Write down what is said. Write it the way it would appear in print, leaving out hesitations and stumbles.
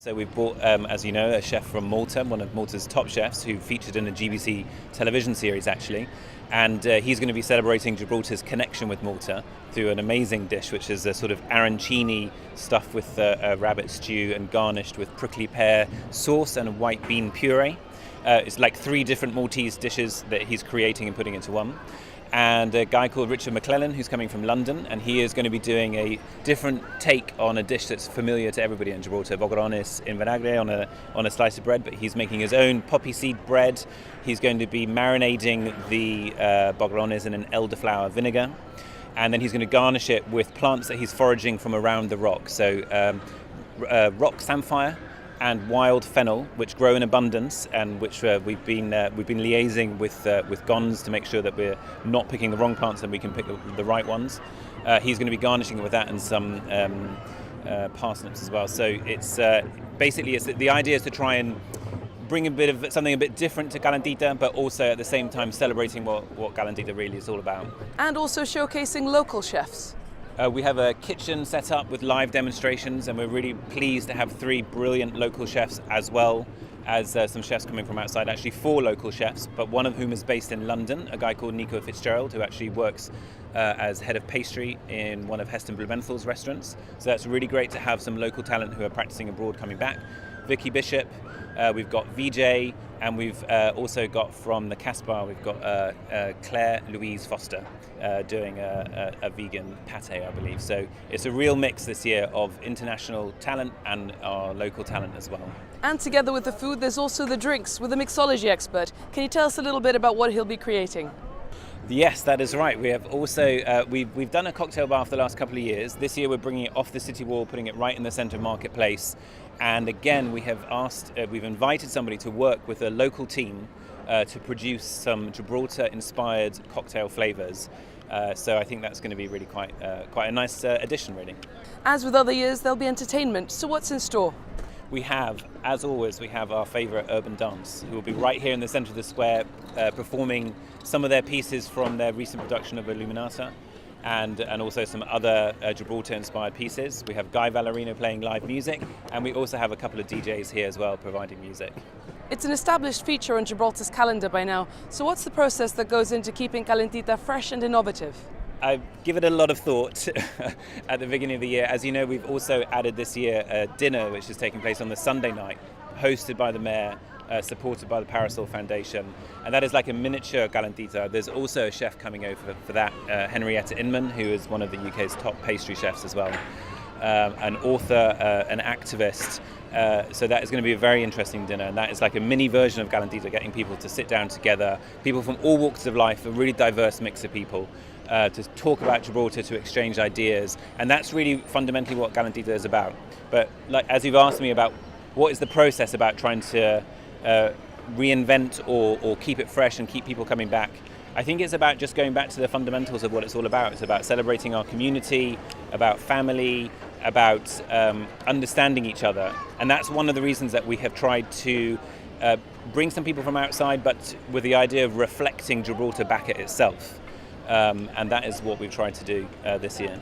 So we've brought, as you know, a chef from Malta, one of Malta's top chefs, who featured in a GBC television series actually, and he's going to be celebrating Gibraltar's connection with Malta through an amazing dish, which is a sort of arancini stuffed with a rabbit stew and garnished with prickly pear sauce and a white bean puree. It's like 3 different Maltese dishes that he's creating and putting into one. And a guy called Richard McClellan, who's coming from London, and he is going to be doing a different take on a dish that's familiar to everybody in Gibraltar, organised in vinagre on a slice of bread, but he's making his own poppy seed bread. He's going to be marinating the bogarones in an elderflower vinegar, and then he's going to garnish it with plants that he's foraging from around the rock. So rock samphire and wild fennel, which grow in abundance, and which we've been liaising with Gons to make sure that we're not picking the wrong plants and we can pick the right ones. He's going to be garnishing it with that and some parsnips as well. So it's basically the idea is to try and bring a bit of something a bit different to Calentita, but also at the same time celebrating what Calentita really is all about. And also showcasing local chefs. We have a kitchen set up with live demonstrations, and we're really pleased to have 3 brilliant local chefs as well as some chefs coming from outside, actually 4 local chefs, but one of whom is based in London, a guy called Nico Fitzgerald, who actually works as head of pastry in one of Heston Blumenthal's restaurants. So that's really great to have some local talent who are practicing abroad coming back. Vicky Bishop, we've got VJ, and we've also got from the Casbah, we've got Claire Louise Foster doing a vegan pate, I believe. So it's a real mix this year of international talent and our local talent as well. And together with the food, there's also the drinks with a mixology expert. Can you tell us a little bit about what he'll be creating? Yes, that is right. We have also we've done a cocktail bar for the last couple of years. This year we're bringing it off the city wall, putting it right in the centre of Marketplace. And again, we've invited somebody to work with a local team to produce some Gibraltar-inspired cocktail flavours. So I think that's going to be really quite a nice addition, really. As with other years, there'll be entertainment. So what's in store? We have, as always, our favourite urban dance, who will be right here in the centre of the square, performing some of their pieces from their recent production of Illuminata, and also some other Gibraltar-inspired pieces. We have Guy Valarino playing live music, and we also have a couple of DJs here as well providing music. It's an established feature on Gibraltar's calendar by now. So what's the process that goes into keeping Calentita fresh and innovative? I've given it a lot of thought at the beginning of the year. As you know, we've also added this year a dinner which is taking place on the Sunday night, hosted by the Mayor, supported by the Parasol Foundation, and that is like a miniature Calentita. There's also a chef coming over for that, Henrietta Inman, who is one of the UK's top pastry chefs as well, an author, an activist. So that is going to be a very interesting dinner, and that is like a mini version of Calentita, getting people to sit down together, people from all walks of life, a really diverse mix of people, to talk about Gibraltar, to exchange ideas, and that's really fundamentally what Calentita is about. But like, as you've asked me about what is the process about trying to reinvent or keep it fresh and keep people coming back, I think it's about just going back to the fundamentals of what it's all about. It's about celebrating our community, about family, about understanding each other. And that's one of the reasons that we have tried to bring some people from outside, but with the idea of reflecting Gibraltar back at itself. And that is what we've tried to do this year.